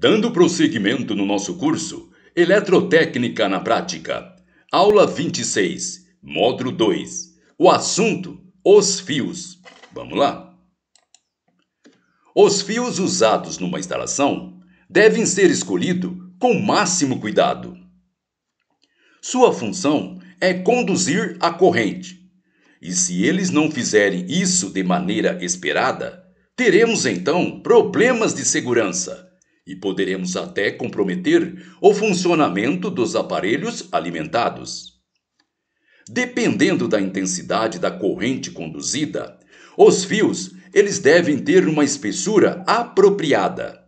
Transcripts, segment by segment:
Dando prosseguimento no nosso curso Eletrotécnica na Prática, aula 26, módulo 2, o assunto, os fios. Vamos lá? Os fios usados numa instalação devem ser escolhidos com máximo cuidado. Sua função é conduzir a corrente, e se eles não fizerem isso de maneira esperada, teremos então problemas de segurança e poderemos até comprometer o funcionamento dos aparelhos alimentados. Dependendo da intensidade da corrente conduzida, os fios eles devem ter uma espessura apropriada.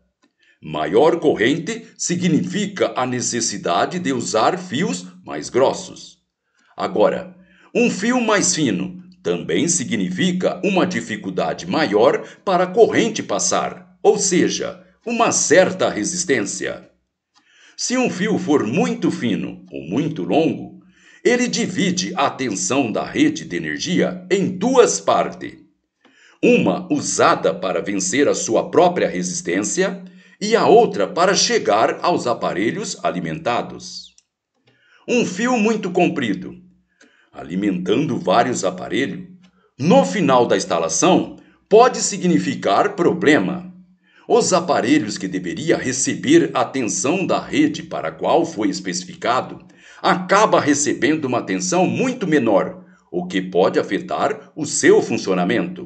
Maior corrente significa a necessidade de usar fios mais grossos. Agora, um fio mais fino também significa uma dificuldade maior para a corrente passar, ou seja, uma certa resistência. Se um fio for muito fino ou muito longo, ele divide a tensão da rede de energia em duas partes. Uma usada para vencer a sua própria resistência e a outra para chegar aos aparelhos alimentados. Um fio muito comprido, alimentando vários aparelhos, no final da instalação, pode significar problema. Os aparelhos que deveria receber a tensão da rede para a qual foi especificado, acaba recebendo uma tensão muito menor, o que pode afetar o seu funcionamento.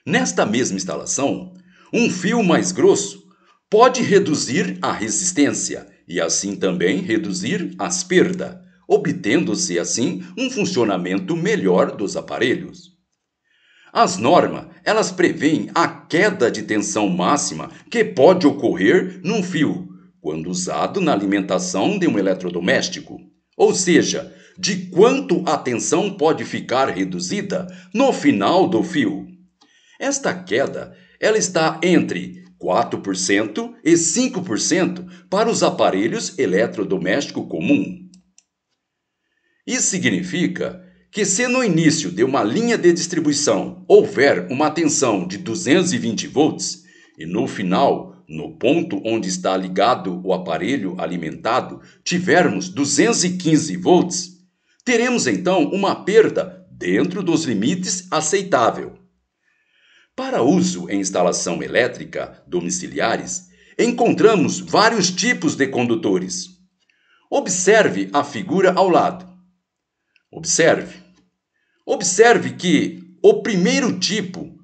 Nesta mesma instalação, um fio mais grosso pode reduzir a resistência e assim também reduzir as perdas, obtendo-se assim um funcionamento melhor dos aparelhos. As normas, elas prevêem a queda de tensão máxima que pode ocorrer num fio, quando usado na alimentação de um eletrodoméstico, ou seja, de quanto a tensão pode ficar reduzida no final do fio. Esta queda, ela está entre 4% e 5% para os aparelhos eletrodomésticos comuns. Isso significa que se no início de uma linha de distribuição houver uma tensão de 220 volts e no final, no ponto onde está ligado o aparelho alimentado, tivermos 215 volts, teremos então uma perda dentro dos limites aceitável. Para uso em instalação elétrica domiciliares, encontramos vários tipos de condutores. Observe a figura ao lado. Observe que o primeiro tipo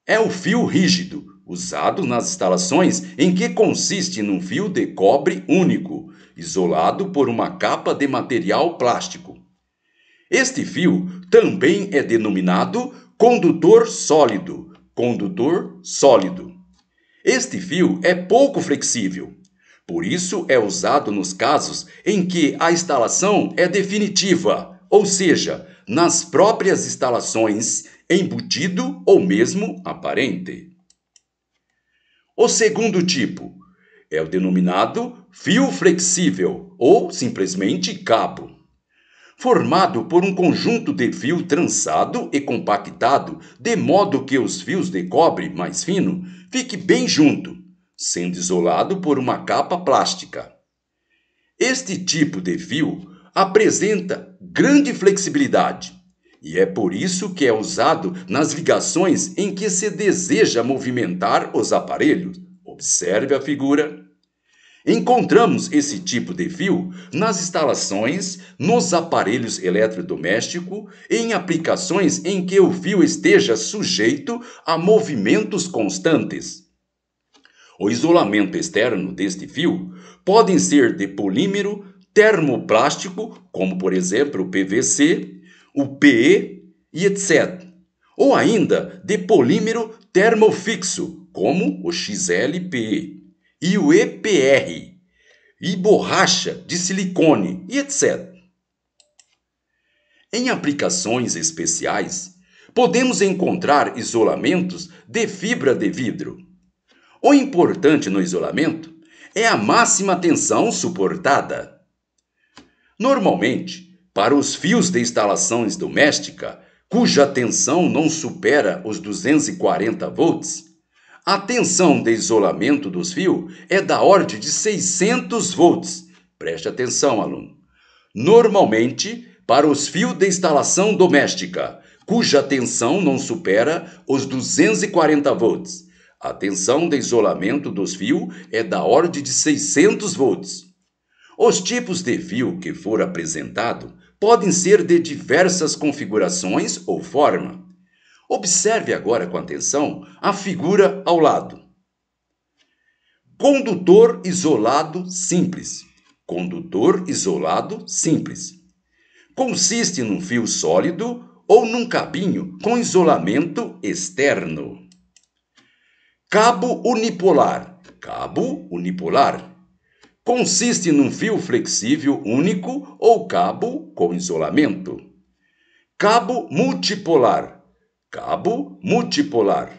é o fio rígido, usado nas instalações em que consiste num fio de cobre único, isolado por uma capa de material plástico. Este fio também é denominado condutor sólido. Este fio é pouco flexível. Por isso é usado nos casos em que a instalação é definitiva, ou seja, nas próprias instalações, embutido ou mesmo aparente. O segundo tipo é o denominado fio flexível ou simplesmente cabo, formado por um conjunto de fio trançado e compactado, de modo que os fios de cobre mais fino fiquem bem junto, sendo isolado por uma capa plástica. Este tipo de fio apresenta grande flexibilidade e é por isso que é usado nas ligações em que se deseja movimentar os aparelhos. Observe a figura. Encontramos esse tipo de fio nas instalações, nos aparelhos eletrodomésticos e em aplicações em que o fio esteja sujeito a movimentos constantes. O isolamento externo deste fio pode ser de polímero, termoplástico, como por exemplo o PVC, o PE e etc. Ou ainda de polímero termofixo, como o XLPE e o EPR, e borracha de silicone e etc. Em aplicações especiais, podemos encontrar isolamentos de fibra de vidro. O importante no isolamento é a máxima tensão suportada. Normalmente, para os fios de instalações domésticas, cuja tensão não supera os 240 volts, A tensão de isolamento dos fios é da ordem de 600 volts. Preste atenção, aluno. Normalmente, para os fios de instalação doméstica, cuja tensão não supera os 240 volts, a tensão de isolamento dos fios é da ordem de 600 volts. Os tipos de fio que for apresentado podem ser de diversas configurações ou forma. Observe agora com atenção a figura ao lado. Condutor isolado simples. Condutor isolado simples. Consiste num fio sólido ou num cabinho com isolamento externo. Cabo unipolar. Cabo unipolar. Consiste num fio flexível único ou cabo com isolamento. Cabo multipolar. Cabo multipolar.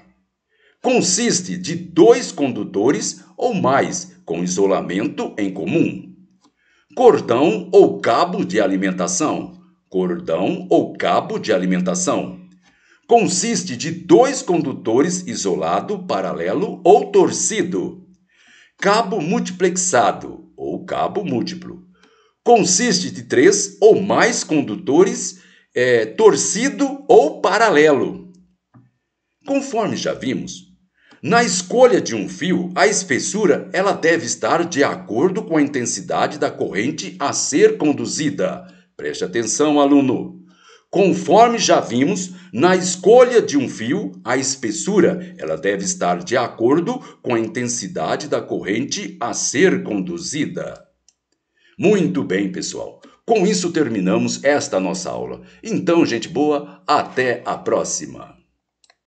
Consiste de 2 condutores ou mais com isolamento em comum. Cordão ou cabo de alimentação. Cordão ou cabo de alimentação. Consiste de 2 condutores isolado, paralelo ou torcido. Cabo multiplexado ou cabo múltiplo. Consiste de 3 ou mais condutores torcido ou paralelo. Conforme já vimos, na escolha de um fio, a espessura ela deve estar de acordo com a intensidade da corrente a ser conduzida. Preste atenção, aluno. Conforme já vimos, na escolha de um fio, a espessura ela deve estar de acordo com a intensidade da corrente a ser conduzida. Muito bem, pessoal. Com isso terminamos esta nossa aula. Então, gente boa, até a próxima.